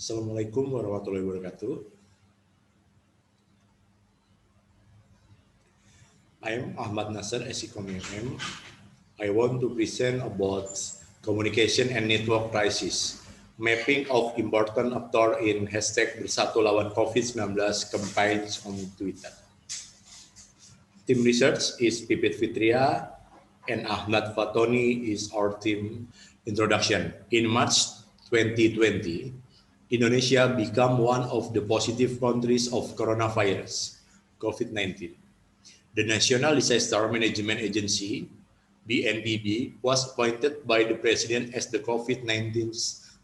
Assalamualaikum warahmatullahi wabarakatuh. I am Ahmad Nasser, Esikom MM. I want to present about communication and network crisis, mapping of important actor in hashtag Bersatu Lawan COVID-19 campaigns on Twitter. Team research is Pipit Fitria and Ahmad Fatoni is our team introduction. In March 2020, Indonesia became one of the positive countries of coronavirus, COVID-19. The National Disaster Management Agency, BNPB, was appointed by the President as the COVID-19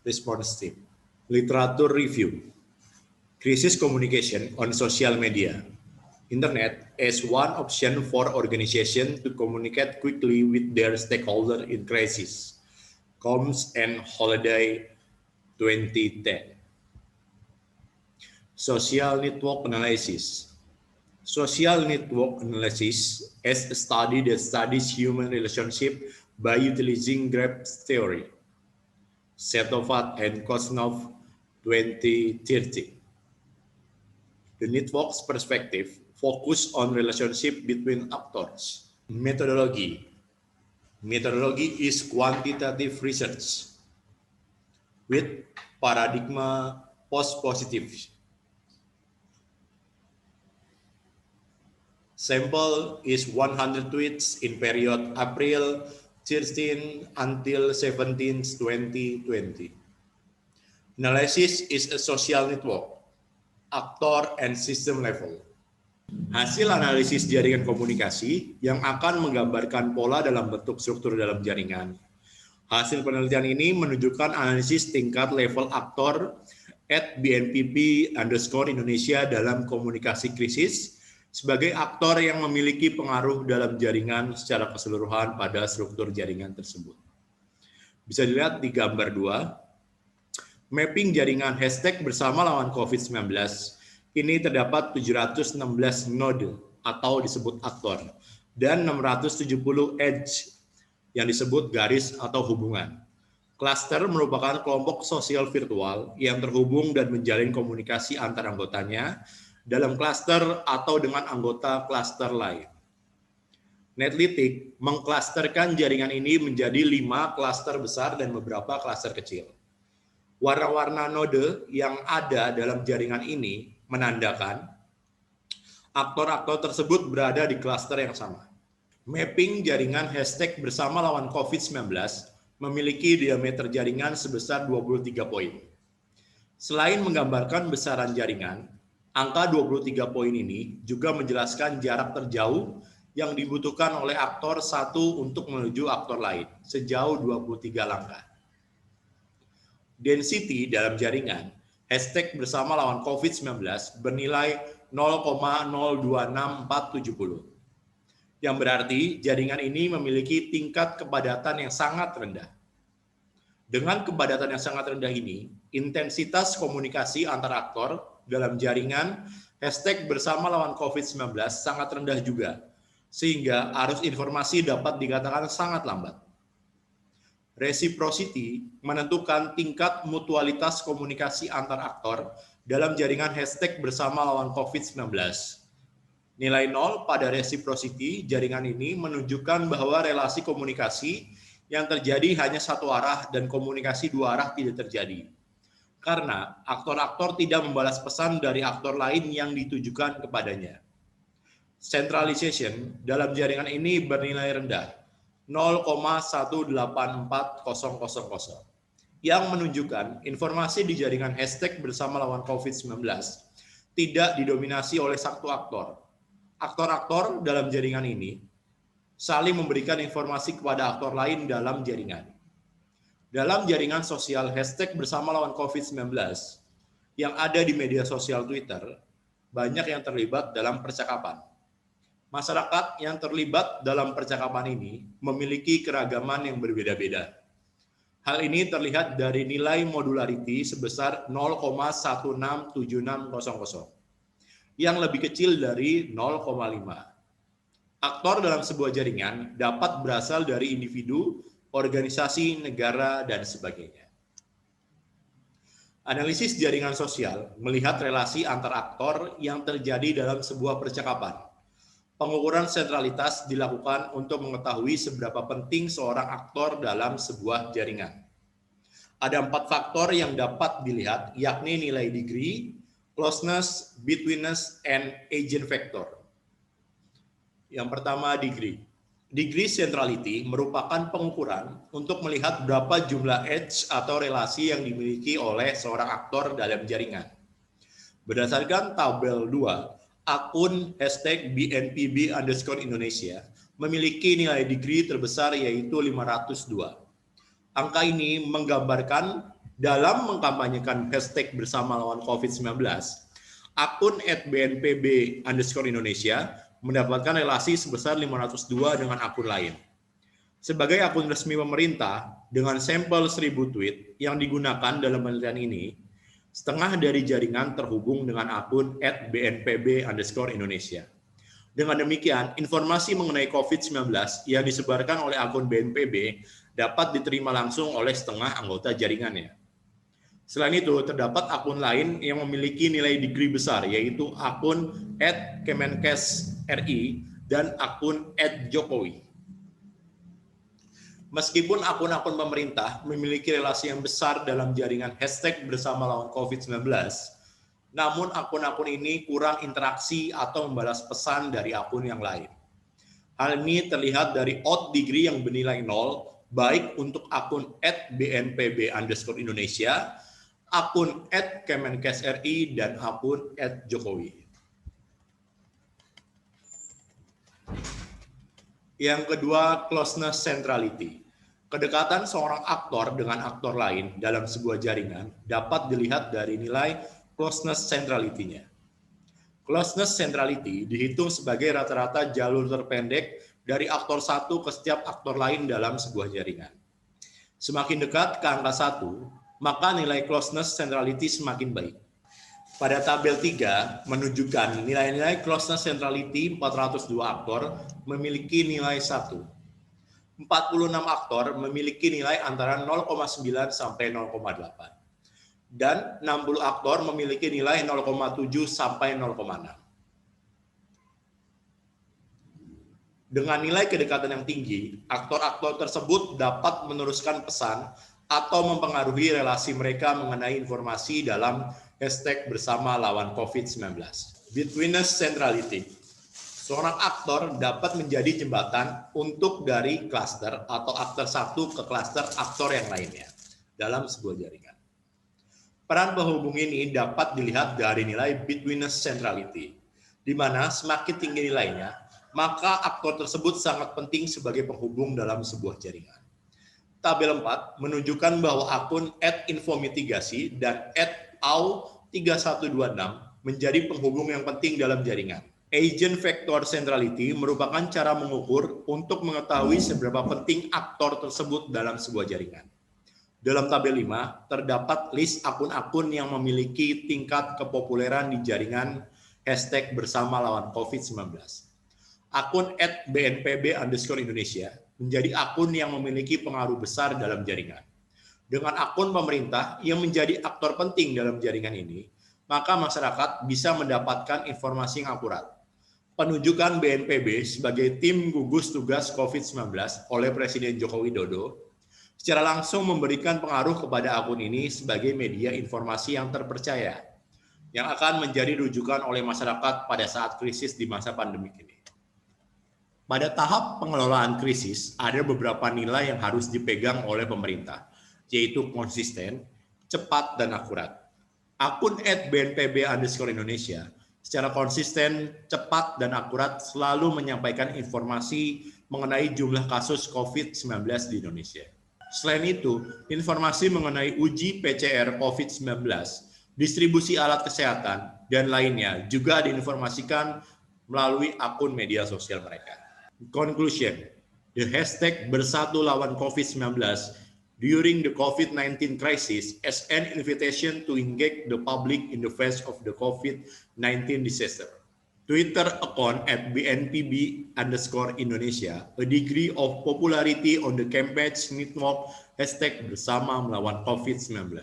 response team. Literature review. Crisis communication on social media. Internet as one option for organizations to communicate quickly with their stakeholders in crisis. Combs and Holiday 2010. Social network analysis. Social network analysis is a study that studies human relationship by utilizing graph theory. Setovat and Kosnov 2030. The network's perspective focus on relationship between actors. Methodology. Methodology is quantitative research with paradigma post-positive. Sample is 100 tweets in period April 13 until 17, 2020. Analysis is a social network, actor and system level. Hasil analisis jaringan komunikasi yang akan menggambarkan pola dalam bentuk struktur dalam jaringan. Hasil penelitian ini menunjukkan analisis tingkat level aktor at BNPB_Indonesia dalam komunikasi krisis sebagai aktor yang memiliki pengaruh dalam jaringan secara keseluruhan pada struktur jaringan tersebut. Bisa dilihat di gambar 2, mapping jaringan hashtag bersama lawan COVID-19. Ini terdapat 716 node atau disebut aktor dan 670 edge yang disebut garis atau hubungan. Cluster merupakan kelompok sosial virtual yang terhubung dan menjalin komunikasi antar anggotanya dalam klaster atau dengan anggota klaster lain. Netlytic mengklasterkan jaringan ini menjadi 5 klaster besar dan beberapa klaster kecil. Warna-warna node yang ada dalam jaringan ini menandakan aktor-aktor tersebut berada di klaster yang sama. Mapping jaringan hashtag bersama lawan COVID-19 memiliki diameter jaringan sebesar 23 poin. Selain menggambarkan besaran jaringan, angka 23 poin ini juga menjelaskan jarak terjauh yang dibutuhkan oleh aktor satu untuk menuju aktor lain, sejauh 23 langkah. Density dalam jaringan hashtag bersama lawan COVID-19 bernilai 0,026470, yang berarti jaringan ini memiliki tingkat kepadatan yang sangat rendah. Dengan kepadatan yang sangat rendah ini, intensitas komunikasi antar aktor dalam jaringan hashtag bersama lawan COVID-19 sangat rendah juga, sehingga arus informasi dapat dikatakan sangat lambat. Reciprocity menentukan tingkat mutualitas komunikasi antar aktor dalam jaringan hashtag bersama lawan COVID-19. Nilai 0 pada reciprocity jaringan ini menunjukkan bahwa relasi komunikasi yang terjadi hanya satu arah dan komunikasi dua arah tidak terjadi. Karena aktor-aktor tidak membalas pesan dari aktor lain yang ditujukan kepadanya. Centralization dalam jaringan ini bernilai rendah, 0,184000, yang menunjukkan informasi di jaringan hashtag bersama lawan COVID-19 tidak didominasi oleh satu aktor. Aktor-aktor dalam jaringan ini saling memberikan informasi kepada aktor lain dalam jaringan. Dalam jaringan sosial hashtag bersama lawan COVID-19 yang ada di media sosial Twitter, banyak yang terlibat dalam percakapan. Masyarakat yang terlibat dalam percakapan ini memiliki keragaman yang berbeda-beda. Hal ini terlihat dari nilai modularity sebesar 0,167600, yang lebih kecil dari 0,5. Aktor dalam sebuah jaringan dapat berasal dari individu, organisasi, negara, dan sebagainya. Analisis jaringan sosial melihat relasi antar aktor yang terjadi dalam sebuah percakapan. Pengukuran sentralitas dilakukan untuk mengetahui seberapa penting seorang aktor dalam sebuah jaringan. Ada 4 faktor yang dapat dilihat, yakni nilai degree, closeness, betweenness, and agent factor. Yang pertama, degree. Degree centrality merupakan pengukuran untuk melihat berapa jumlah edge atau relasi yang dimiliki oleh seorang aktor dalam jaringan. Berdasarkan tabel 2, akun #BNPB_Indonesia memiliki nilai degree terbesar yaitu 502. Angka ini menggambarkan dalam mengkampanyekan hashtag bersama lawan COVID-19, akun @BNPB_Indonesia mendapatkan relasi sebesar 502 dengan akun lain. Sebagai akun resmi pemerintah dengan sampel 1000 tweet yang digunakan dalam penelitian ini, setengah dari jaringan terhubung dengan akun @BNPB_Indonesia. Dengan demikian, informasi mengenai COVID-19 yang disebarkan oleh akun BNPB dapat diterima langsung oleh setengah anggota jaringannya. Selain itu, terdapat akun lain yang memiliki nilai degree besar, yaitu akun @Kemenkes.RI dan akun @Jokowi. Meskipun akun-akun pemerintah memiliki relasi yang besar dalam jaringan hashtag bersama lawan COVID-19, namun akun-akun ini kurang interaksi atau membalas pesan dari akun yang lain. Hal ini terlihat dari odd degree yang bernilai 0, baik untuk akun @BNPB_Indonesia, akun @Kemenkes.RI, dan akun @Jokowi. Yang kedua, closeness centrality. Kedekatan seorang aktor dengan aktor lain dalam sebuah jaringan dapat dilihat dari nilai closeness centrality-nya. Closeness centrality dihitung sebagai rata-rata jalur terpendek dari aktor satu ke setiap aktor lain dalam sebuah jaringan. Semakin dekat ke angka 1, maka nilai closeness centrality semakin baik. Pada tabel 3 menunjukkan nilai-nilai closeness centrality 402 aktor memiliki nilai 1. 46 aktor memiliki nilai antara 0,9 sampai 0,8. Dan 60 aktor memiliki nilai 0,7 sampai 0,6. Dengan nilai kedekatan yang tinggi, aktor-aktor tersebut dapat meneruskan pesan atau mempengaruhi relasi mereka mengenai informasi dalam hashtag bersama lawan COVID-19. Betweenness centrality. Seorang aktor dapat menjadi jembatan untuk dari klaster atau aktor satu ke klaster aktor yang lainnya dalam sebuah jaringan. Peran penghubung ini dapat dilihat dari nilai betweenness centrality, di mana semakin tinggi nilainya, maka aktor tersebut sangat penting sebagai penghubung dalam sebuah jaringan. Tabel 4 menunjukkan bahwa akun @infomitigasi dan @au3126 menjadi penghubung yang penting dalam jaringan. Agent factor centrality merupakan cara mengukur untuk mengetahui seberapa penting aktor tersebut dalam sebuah jaringan. Dalam tabel 5 terdapat list akun-akun yang memiliki tingkat kepopuleran di jaringan hashtag bersama lawan COVID-19. Akun @BNPB_Indonesia menjadi akun yang memiliki pengaruh besar dalam jaringan. Dengan akun pemerintah yang menjadi aktor penting dalam jaringan ini, maka masyarakat bisa mendapatkan informasi yang akurat. Penunjukan BNPB sebagai tim gugus tugas COVID-19 oleh Presiden Joko Widodo secara langsung memberikan pengaruh kepada akun ini sebagai media informasi yang terpercaya, yang akan menjadi rujukan oleh masyarakat pada saat krisis di masa pandemi ini. Pada tahap pengelolaan krisis, ada beberapa nilai yang harus dipegang oleh pemerintah, yaitu konsisten, cepat, dan akurat. Akun @BNPB_Indonesia secara konsisten, cepat, dan akurat selalu menyampaikan informasi mengenai jumlah kasus COVID-19 di Indonesia. Selain itu, informasi mengenai uji PCR COVID-19, distribusi alat kesehatan, dan lainnya juga diinformasikan melalui akun media sosial mereka. Conclusion, the hashtag bersatu lawan COVID-19 during the COVID-19 crisis as an invitation to engage the public in the face of the COVID-19 disaster. Twitter account @BNPB_Indonesia, a degree of popularity on the campaign network hashtag bersama melawan COVID-19.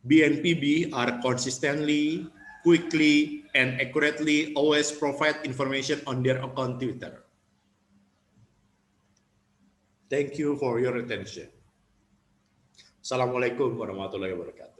BNPB are consistently, quickly, and accurately always provide information on their account Twitter. Thank you for your attention. Assalamualaikum warahmatullahi wabarakatuh.